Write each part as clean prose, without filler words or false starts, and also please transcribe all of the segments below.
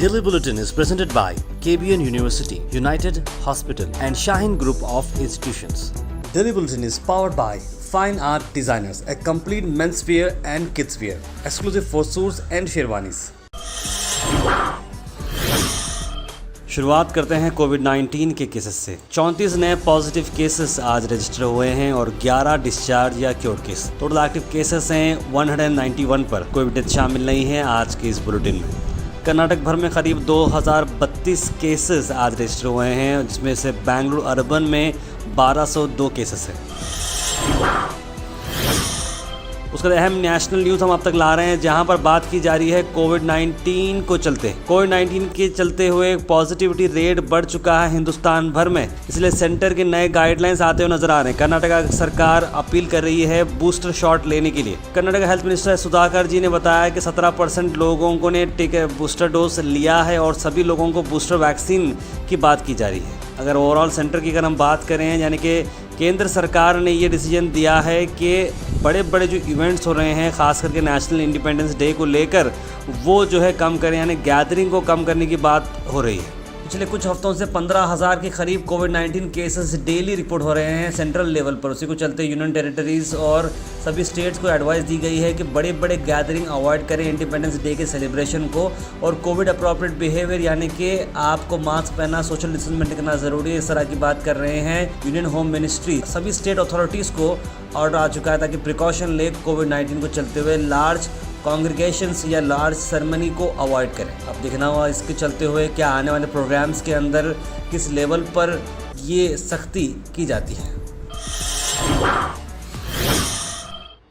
Daily Bulletin is presented by KBN University, United Hospital and Shaheen Group of Institutions. Daily Bulletin is powered by Fine Art Designers, a complete menswear and kidswear, exclusive for suits and sherwanis. शुरुआत करते हैं कोविड-19 के cases से। 34 नए positive cases आज register हुए हैं और 11 डिस्चार्ज या cure case. Total active cases हैं 191 पर। कोई डेथ शामिल नहीं है आज के इस बुलेटिन में। कर्नाटक भर में करीब 2032 केसेस आज रजिस्टर हुए हैं, जिसमें से बेंगलुरु अर्बन में 1202 केसेस हैं। उसके बाद अहम नेशनल न्यूज़ हम अब तक ला रहे हैं, जहां पर बात की जा रही है कोविड-19 के चलते हुए पॉजिटिविटी रेट बढ़ चुका है हिंदुस्तान भर में, इसलिए सेंटर के नए गाइडलाइंस आते हुए नजर आ रहे हैं। कर्नाटक सरकार अपील कर रही है बूस्टर शॉट लेने के लिए। कर्नाटक हेल्थ मिनिस्टर सुधाकर जी ने बताया कि 17% लोगों को ने बूस्टर डोज लिया है और सभी लोगों को बूस्टर वैक्सीन की बात की जा रही है। अगर ओवरऑल सेंटर की अगर हम बात करें, यानी कि केंद्र सरकार ने ये डिसीजन दिया है कि बड़े बड़े जो इवेंट्स हो रहे हैं, ख़ास करके नेशनल इंडिपेंडेंस डे को लेकर, वो जो है कम करें, यानी गैदरिंग को कम करने की बात हो रही है। पिछले कुछ हफ्तों से 15,000 के करीब कोविड-19 केसेस डेली रिपोर्ट हो रहे हैं सेंट्रल लेवल पर। उसी को चलते यूनियन टेरिटरीज़ और सभी स्टेट्स को एडवाइस दी गई है कि बड़े बड़े गैदरिंग अवॉइड करें इंडिपेंडेंस डे के सेलिब्रेशन को, और कोविड अप्रोप्रिएट बिहेवियर, यानी कि आपको मास्क पहनना, सोशल डिस्टेंस मेंटेन करना ज़रूरी है, इस तरह की बात कर रहे हैं यूनियन होम मिनिस्ट्री। सभी स्टेट अथॉरिटीज़ को ऑर्डर आ चुका है ताकि प्रिकॉशन ले कोविड-19 को चलते हुए लार्ज कॉन्ग्रीगेशंस या लार्ज सेरेमनी को अवॉइड करें। अब देखना हुआ इसके चलते हुए क्या आने वाले प्रोग्राम्स के अंदर किस लेवल पर ये सख्ती की जाती है।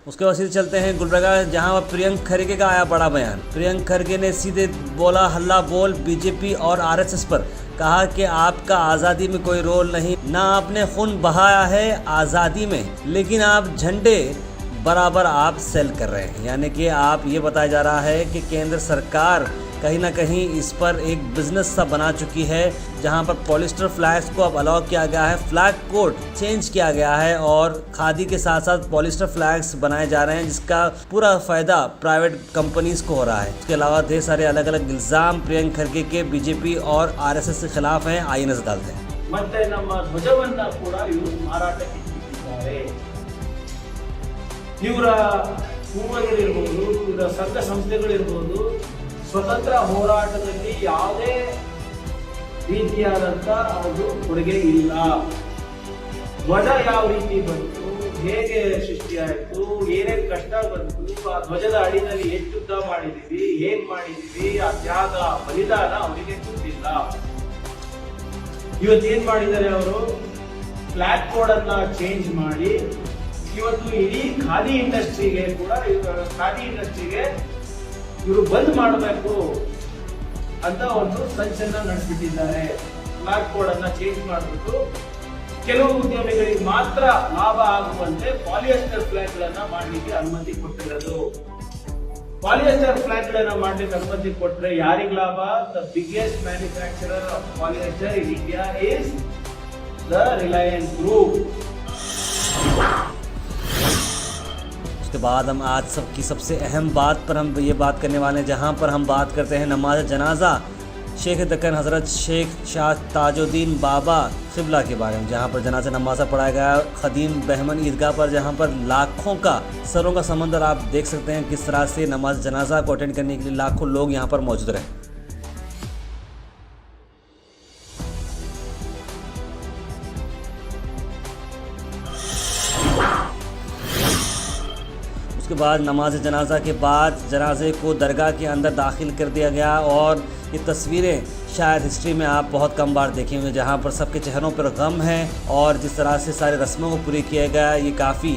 उसके बाद सीधे चलते हैं गुलबर्गा, जहां प्रियंक खरगे का आया बड़ा बयान। प्रियंक खरगे ने सीधे बोला हल्ला बोल बीजेपी और आरएसएस पर। कहा कि आपका आज़ादी में कोई रोल नहीं, ना आपने खून बहाया है आज़ादी में, लेकिन आप झंडे बराबर आप सेल कर रहे हैं। यानी कि आप ये बताया जा रहा है कि केंद्र सरकार कहीं ना कहीं इस पर एक बिजनेस सा बना चुकी है, जहां पर पॉलिस्टर फ्लैग्स को अब अलाउ किया गया है, फ्लैग कोड चेंज किया गया है और खादी के साथ साथ पॉलिस्टर फ्लैग्स बनाए जा रहे हैं, जिसका पूरा फ़ायदा प्राइवेट कंपनीज को हो रहा है। इसके अलावा ढेर सारे अलग अलग इल्ज़ाम प्रियंक खरगे के बीजेपी और आरएसएस के खिलाफ हैं। आइए नजर डालते हैं। ಇವರ ಹೂವಗಳಿರ್ಬೋದು, ಇವರ ಸಂಘ ಸಂಸ್ಥೆಗಳಿರ್ಬೋದು, ಸ್ವತಂತ್ರ ಹೋರಾಟದಲ್ಲಿ ಯಾವುದೇ ರೀತಿಯಾದಂಥ ಅದು ಕೊಡುಗೆ ಇಲ್ಲ. ಧ್ವಜ ಯಾವ ರೀತಿ ಬಂತು, ಹೇಗೆ ಸೃಷ್ಟಿಯಾಯಿತು, ಏನೇನು ಕಷ್ಟ ಬಂತು, ಆ ಧ್ವಜದ ಅಡಿನಲ್ಲಿ ಎಷ್ಟು ಯುದ್ಧ ಮಾಡಿದೀವಿ, ಹೇಗ್ ಮಾಡಿದೀವಿ, ಆ ತ್ಯಾಗ ಬಲಿದಾನ ಅವರಿಗೆ ಗೊತ್ತಿಲ್ಲ. ಇವತ್ತೇನ್ ಮಾಡಿದ್ದಾರೆ ಅವರು, ಫ್ಲಾಗ್ ಕೋಡ್ ಅನ್ನ ಚೇಂಜ್ ಮಾಡಿ ಇವತ್ತು ಇಡೀ ಖಾದಿ ಇಂಡಸ್ಟ್ರಿಗೆ ಇವರು ಬಂದ್ ಮಾಡಬೇಕು ಅಂತ ಒಂದು ಸಂಚನ್ನ ನಡೆಸಿಬಿಟ್ಟಿದ್ದಾರೆ. ಫ್ಲಾಗ್ ಕೋಡ್ ಅನ್ನ ಚೇಂಜ್ ಮಾಡಿಬಿಟ್ಟು ಕೆಲವು ಉದ್ಯಮಿಗಳಿಗೆ ಮಾತ್ರ ಲಾಭ ಆಗುವಂತೆ ಪಾಲಿಯಸ್ಟರ್ ಫ್ಲಾಗ್ ಗಳನ್ನ ಮಾಡಲಿಕ್ಕೆ ಅನುಮತಿ ಕೊಟ್ಟಿರೋದು. ಪಾಲಿಯಸ್ಟರ್ ಫ್ಲಾಗ್ ಗಳನ್ನ ಮಾಡಲಿಕ್ಕೆ ಅನುಮತಿ ಕೊಟ್ಟರೆ ಯಾರಿಗೆ ಲಾಭ? The biggest manufacturer of polyester in India is the Reliance group. उसके बाद हम आज सबसे अहम बात पर हम ये बात करने वाले हैं, जहाँ पर हम बात करते हैं नमाज जनाजा शेख दक्कन हज़रत शेख शाह ताजुद्दीन बाबा क़िबला के बारे में, जहाँ पर जनाजा नमाज़ा पढ़ाया गया खदीम बहमन ईदगाह पर, जहाँ पर लाखों का सरों का समंदर आप देख सकते हैं किस तरह से नमाज जनाजा को अटेंड करने के लिए लाखों लोग यहाँ पर मौजूद रहे। उसके बाद नमाज जनाजा के बाद जनाजे को दरगाह के अंदर दाखिल कर दिया गया, और ये तस्वीरें शायद हिस्ट्री में आप बहुत कम बार देखे होंगे, जहाँ पर सबके चेहरों पर गम है और जिस तरह से सारे रस्मों को पूरी किया गया, ये काफ़ी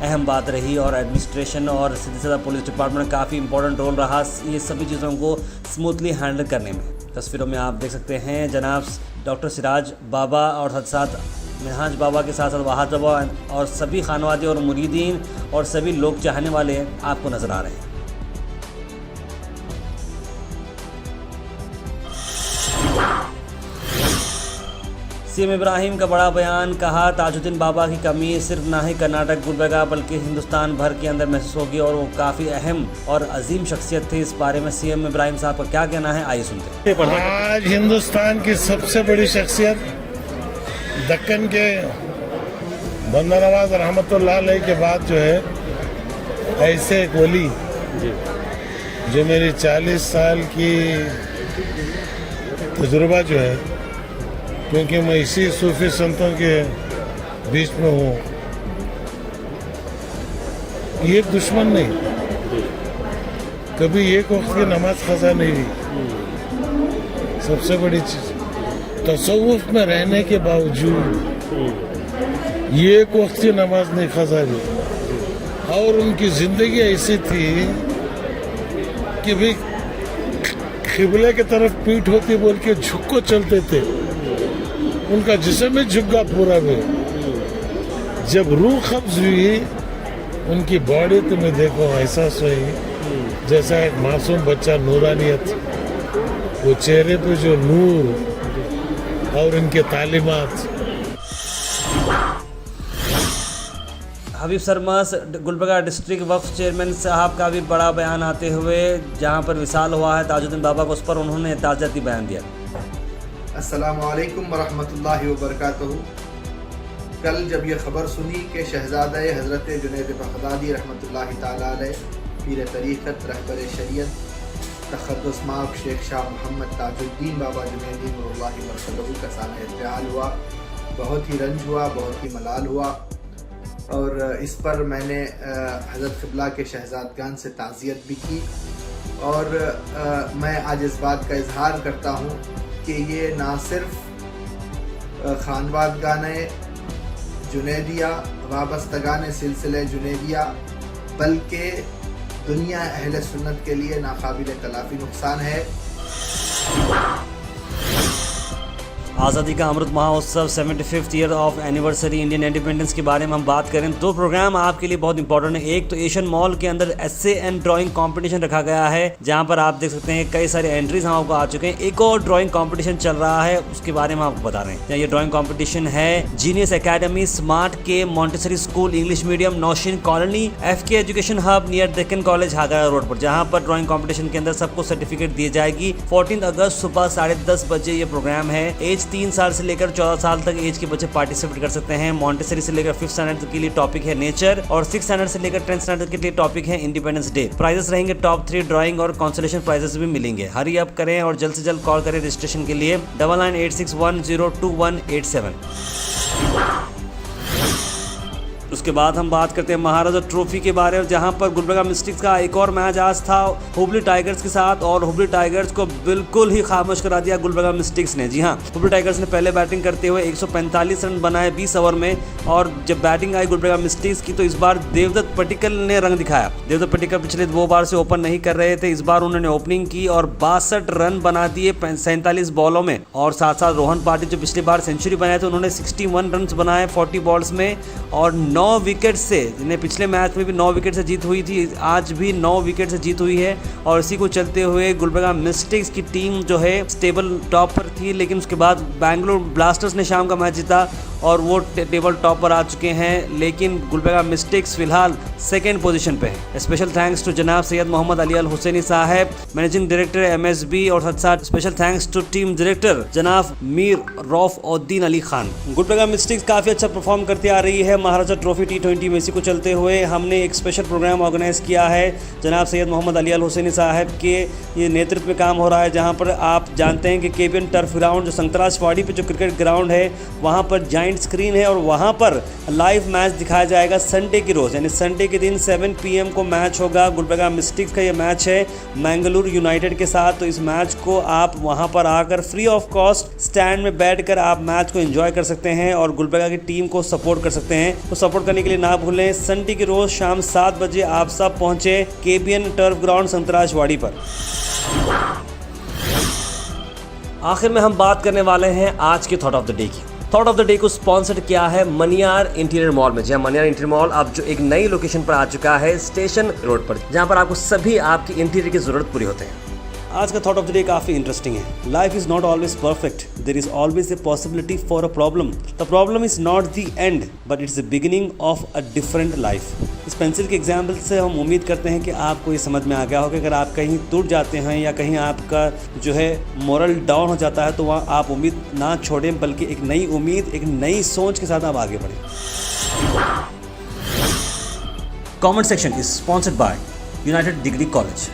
अहम बात रही। और एडमिनिस्ट्रेशन और सीधे सीधा पुलिस डिपार्टमेंट का काफ़ी इंपॉर्टेंट रोल रहा ये सभी चीज़ों को स्मूथली हैंडल करने में। तस्वीरों में आप देख सकते हैं जनाब डॉक्टर सिराज बाबा और साथ मिनहाज बाबा के साथ साथ वाहद बाबा और सभी खानवादी और मुरीदीन और सभी लोग चाहने वाले आपको नज़र आ रहे हैं। सीएम इब्राहिम का बड़ा बयान, कहा ताजुद्दीन बाबा की कमी सिर्फ ना ही कर्नाटक गुलबर्गा बल्कि हिंदुस्तान भर के अंदर महसूस होगी और वो काफ़ी अहम और अजीम शख्सियत थी। इस बारे में सीएम इब्राहिम साहब का क्या कहना है, आइए सुनते हैं। आज हिंदुस्तान की सबसे बड़ी शख्सियत दक्कन के बंदा नवाज रहमतुल्लाह अलैह के बाद जो है ऐसे एक वली जो मेरी 40 साल की तजुर्बा जो है, क्योंकि मैं इसी सूफी संतों के बीच में हूँ, ये दुश्मन नहीं, कभी एक वक्त की नमाज खजा नहीं हुई। सबसे बड़ी चीज तसव्वुफ में रहने के बावजूद ये एक वक्त की नमाज नहीं खजा हुई। और उनकी जिंदगी ऐसी थी कि भी किबले की तरफ पीठ होती बोल के झुक को चलते थे। उनका जिस्म ही झुका पूरा में। जब रूह कब्ज हुई उनकी बॉडी तुम्हें देखो एहसास हुई जैसा एक मासूम बच्चा, नूरानियत, वो चेहरे पे जो नूर और इनके तालीमात। हबीब सरमस गुलबर्गा डिस्ट्रिक्ट वक्फ चेयरमैन साहब का भी बड़ा बयान आते हुए जहां पर विशाल हुआ है ताजुद्दीन बाबा को, उस पर उन्होंने ताज़ाती बयान दिया। अस्सलामु अलैकुम वरहमतुल्लाहि वबरकातुहू। कल जब ये ख़बर सुनी कि शहज़ादा हज़रत जुनैद बग़दादी रहमतुल्लाहि ताला अलैह पीर तरीक़त रहबर शरीयत तक़द्दुस माफ़ शेख शाह मोहम्मद ताजुद्दीन बाबा जुनैदी नूरुल्लाहि मरकज़हू का साना इंतकाल हुआ, बहुत ही रंज हुआ, बहुत ही मलाल हुआ। और इस पर मैंने हज़रत क़िबला के शहज़ादगान से ताज़ियत भी की और मैं आज इस बात का इजहार करता हूँ कि ये ना सिर्फ खानवादगान जुनैदिया वाबस्तगान सिलसिले जुनैदिया बल्कि दुनिया अहले सुन्नत के लिए नाकाबिल तलाफ़ी नुकसान है। आज़ादी का Amrit Mahotsav 75th year of anniversary Indian independence के बारे में हम बात करें, दो प्रोग्राम आपके लिए बहुत इंपॉर्टेंट है। एक तो एशियन मॉल के अंदर एस्से एंड ड्राइंग कंपटीशन रखा गया है, जहां पर आप देख सकते हैं कई सारे एंट्रीज हम आपको आ चुके हैं। एक और ड्राइंग कंपटीशन चल रहा है, उसके बारे में आपको बता रहे हैं। ये ड्राइंग कंपटीशन है जीनियस एकेडमी स्मार्ट के Montessori school English medium Naushin colony FK education hub near Deccan college Hagara road पर, जहाँ पर ड्राइंग कॉम्पिटिशन के अंदर सबको सर्टिफिकेट दी जाएगी। 14 अगस्त सुबह 10:30 बजे ये प्रोग्राम है। एज 3 साल से लेकर 14 साल तक एज के बच्चे पार्टिसिपेट कर सकते हैं। मॉन्टेसरी से लेकर 5th स्टैंडर्ड के लिए टॉपिक है नेचर और 6th स्टैंडर्ड से लेकर 10th स्टैंडर्ड के लिए टॉपिक है इंडिपेंडेंस डे। प्राइजेस रहेंगे टॉप 3 ड्राइंग और कंसोलेशन प्राइजेस भी मिलेंगे। हरी अप करें और जल्द से जल्द कॉल करें रजिस्ट्रेशन के लिए 9986102187। उसके बाद हम बात करते हैं महाराजा ट्रॉफी के बारे में, जहां पर गुलबर्गा मिस्टिक्स का एक और मैच आज था हुबली टाइगर्स के साथ और हुबली टाइगर्स को बिल्कुल ही खामोश करा दिया गुलबर्गा मिस्टिक्स ने। जी हां, हुबली टाइगर्स ने पहले बैटिंग करते हुए 145 रन बनाए 20 ओवर में और जब बैटिंग आई गुलबर्गा मिस्टिक्स की तो इस बार देवदत्त पट्टिकल ने रंग दिखाया। देवदत्त पट्टिकल पिछले 2 बार से ओपन नहीं कर रहे थे, इस बार उन्होंने ओपनिंग की और 62 रन बना दिए 47 बॉलों में। और साथ साथ रोहन पाटिल जो पिछली बार सेंचुरी बनाए थे उन्होंने 61 रन बनाए 40 बॉल्स में और 9 विकेट से, जिन्हें पिछले मैच में भी 9 विकेट से जीत हुई थी, आज भी 9 विकेट से जीत हुई है। और इसी को चलते हुए गुलबर्गा मिस्टिक्स की टीम जो है स्टेबल टॉप पर थी, लेकिन उसके बाद बैंगलोर ब्लास्टर्स ने शाम का मैच जीता और वो टेबल टॉप पर आ चुके हैं। लेकिन गुलबर्गा मिस्टिक्स फिलहाल 2nd पोजीशन पे है। स्पेशल थैंक्स टू जनाब सैयद मोहम्मद अली अल हुसैनी साहब, मैनेजिंग डायरेक्टर MSB, और साथ साथ special thanks to team director जनाब मीर रौफ उद्दीन अली खान। गुलबर्गा मिस्टिक्स काफ़ी अच्छा परफॉर्म करती आ रही है महाराजा ट्रॉफी T20 में। इसी को चलते हुए हमने एक स्पेशल प्रोग्राम ऑर्गेनाइज किया है जनाब सैयद मोहम्मद अली अल हुसैनी साहब के ये नेतृत्व में काम हो रहा है, जहाँ पर आप जानते हैं कि KPN टर्फ ग्राउंड जो संतराज वाड़ी पे जो क्रिकेट ग्राउंड है वहाँ पर जाइंट स्क्रीन है और वहाँ पर लाइव मैच दिखाया जाएगा संडे की रोज़, यानी संडे के दिन 7 PM को मैच होगा। गुलबर्गा मिस्टिक्स का ये मैच है मैंगलोर यूनाइटेड के साथ, तो इस मैच को आप वहाँ पर आकर फ्री ऑफ कॉस्ट स्टैंड में बैठकर आप मैच को एंजॉय कर सकते हैं और गुलबर्गा की टीम को सपोर्ट कर सकते हैं। तो सपोर्ट करने के लिए ना भूलें, संडे की रोज़ शाम 7 बजे आप सब पहुँचे KPN टर्फ ग्राउंड संतराज वाड़ी पर। आखिर में हम बात करने वाले हैं आज के थॉट ऑफ द डे की। थॉट ऑफ द डे को स्पॉन्सर्ड किया है मनियार इंटीरियर मॉल में। जहाँ मनियार इंटीरियर मॉल अब जो एक नई लोकेशन पर आ चुका है स्टेशन रोड पर, जहाँ पर आपको सभी आपकी इंटीरियर की ज़रूरत पूरी होते हैं। आज का थॉट ऑफ द डे काफ़ी इंटरेस्टिंग है। Life is not always perfect, there is always a possibility for a problem. The problem is not the end but it's the beginning of a different life. इस pencil के example से हम उम्मीद करते हैं कि आपको ये समझ में आ गया होगा कि अगर आप कहीं टूट जाते हैं या कहीं आपका जो है मोरल डाउन हो जाता है तो वहाँ आप उम्मीद ना छोड़ें, बल्कि एक नई उम्मीद, एक नई सोच के साथ आप आगे बढ़ें। Comment section is sponsored by United degree college.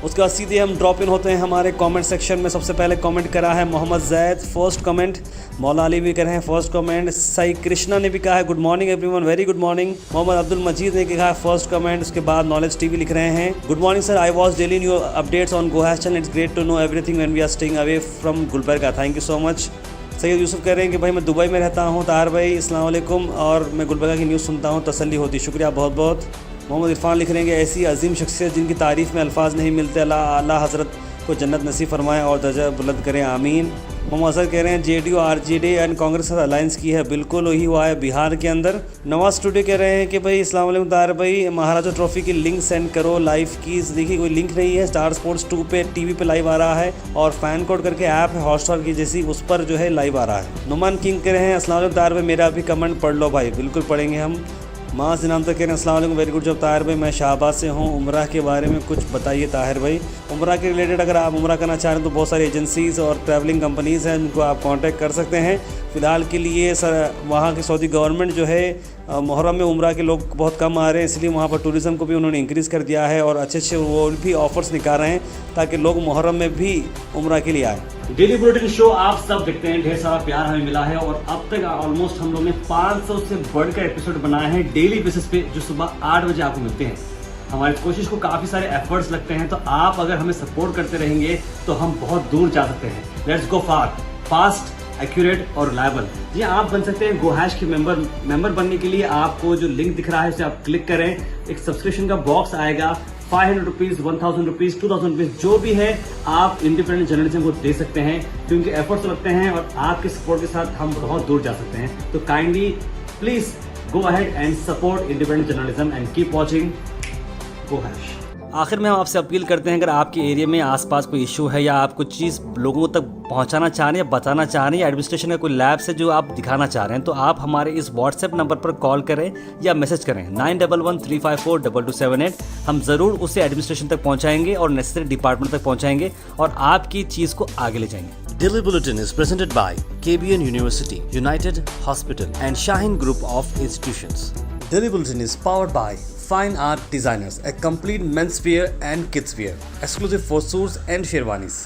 उसके बाद सीधे हम ड्रॉप इन होते हैं हमारे कमेंट सेक्शन में। सबसे पहले कमेंट करा है मोहम्मद जैद, फर्स्ट कमेंट। मौला अली भी कर रहे हैं फर्स्ट कमेंट। साई कृष्णा ने भी कहा है good morning everyone, very good morning. Mohammed Abdul Majeed ने कहा है फर्स्ट कमेंट। उसके बाद नॉलेज टीवी लिख रहे हैं good morning sir, I watch daily new updates on Gohash channel, it's great to know everything when we are staying away from Gulbarga, thank you so much. Syed Yusuf कह रहे हैं कि भाई मैं दुबई में रहता हूँ ताहिर भाई, अस्सलाम वालेकुम, और मैं गुलबर्गा की न्यूज़ सुनता हूँ, तसल्ली होती, शुक्रिया बहुत बहुत। मोहम्मद इरफान लिख रहे हैं कि ऐसी अजीम शख्सियत जिनकी तारीफ़ में अल्फाज नहीं मिलते, अल्लाह आला हज़रत को जन्नत नसीब फरमाए और दर्जा बुलंद करें, आमीन। मोहम्मद अजहर कह रहे हैं जेडीयू आरजेडी एंड कांग्रेस के साथ अलायंस की है, बिल्कुल वही हुआ है बिहार के अंदर। नवाज स्टूडियो कह रहे हैं कि भाई अस्सलाम वालेकुम ताहिर भाई, महाराजा ट्रॉफी की लिंक सेंड करो लाइव की। देखिए कोई लिंक नहीं है, स्टार स्पोर्ट्स 2 पे टीवी पे लाइव आ रहा है और फैन कोड करके ऐप है हॉटस्टार की जैसी, उस पर जो है लाइव आ रहा है। नुमान किंग कह रहे हैं अस्सलाम वालेकुम ताहिर भाई, मेरा भी कमेंट पढ़ लो भाई, बिल्कुल पढ़ेंगे हम। माँ से नाम तक कह रहे हैं अस्सलाम वालेकुम, वेरी गुड जॉब ताहिर भाई, मैं शाहबाद से हूँ, उम्रा के बारे में कुछ बताइए ताहिर भाई। उम्रा के रिलेटेड अगर आप उम्रा करना चाह रहे हैं तो बहुत सारी एजेंसीज़ और ट्रैवलिंग कंपनीज़ हैं जिनको आप कांटेक्ट कर सकते हैं। फ़िलहाल के लिए सर वहाँ की सऊदी गवर्नमेंट जो है मुहर्रम में उम्रा के लोग बहुत कम आ रहे हैं, इसलिए वहाँ पर टूरिज़म को भी उन्होंने इंक्रीज़ कर दिया है और अच्छे वो भी ऑफ़र्स निकाल रहे हैं ताकि लोग मुहर्रम में भी उम्रा के लिए आए। डेली बुलेटिन शो आप सब देखते हैं, ढेर सारा प्यार हमें मिला है और अब तक ऑलमोस्ट हम लोग ने 500 से बढ़कर एपिसोड बनाए हैं डेली बेसिस पे, जो सुबह 8 बजे आपको मिलते हैं। हमारी कोशिश को काफ़ी सारे एफर्ट्स लगते हैं, तो आप अगर हमें सपोर्ट करते रहेंगे तो हम बहुत दूर जा सकते हैं। Let's go far, fast, accurate और रिलायबल। जी आप बन सकते हैं गोहैश के मेंबर बनने के लिए आपको जो लिंक दिख रहा है उसे आप क्लिक करें, एक सब्सक्रिप्शन का बॉक्स आएगा, 500 रुपीज़, 1000 रुपीज़, 2000 रुपीज़, जो भी है आप इंडिपेंडेंट जर्नलिज्म को दे सकते हैं, क्योंकि एफर्ट्स लगते हैं और आपके सपोर्ट के साथ हम बहुत दूर जा सकते हैं। तो kindly please go ahead and support independent journalism and keep watching Gohash. आखिर में हम आपसे अपील करते हैं, अगर आपके एरिया में आसपास कोई इशू है या आप कुछ चीज़ लोगों तक पहुंचाना चाह रहे हैं या बताना चाह रहे हैं या एडमिनिस्ट्रेशन का कोई लैब से जो आप दिखाना चाह रहे हैं, तो आप हमारे इस व्हाट्सएप नंबर पर कॉल करें या मैसेज करें 9113542278। हम ज़रूर उसे एडमिनिस्ट्रेशन तक पहुंचाएंगे और नेसेसरी डिपार्टमेंट तक पहुंचाएंगे और आपकी चीज़ को आगे ले जाएंगे। Daily Bulletin is presented by KBN University, United Hospital and Shaheen Group of Institutions. Daily Bulletin is powered by Fine Art Designers, a complete men's wear and kids wear, exclusive for suits and sherwanis.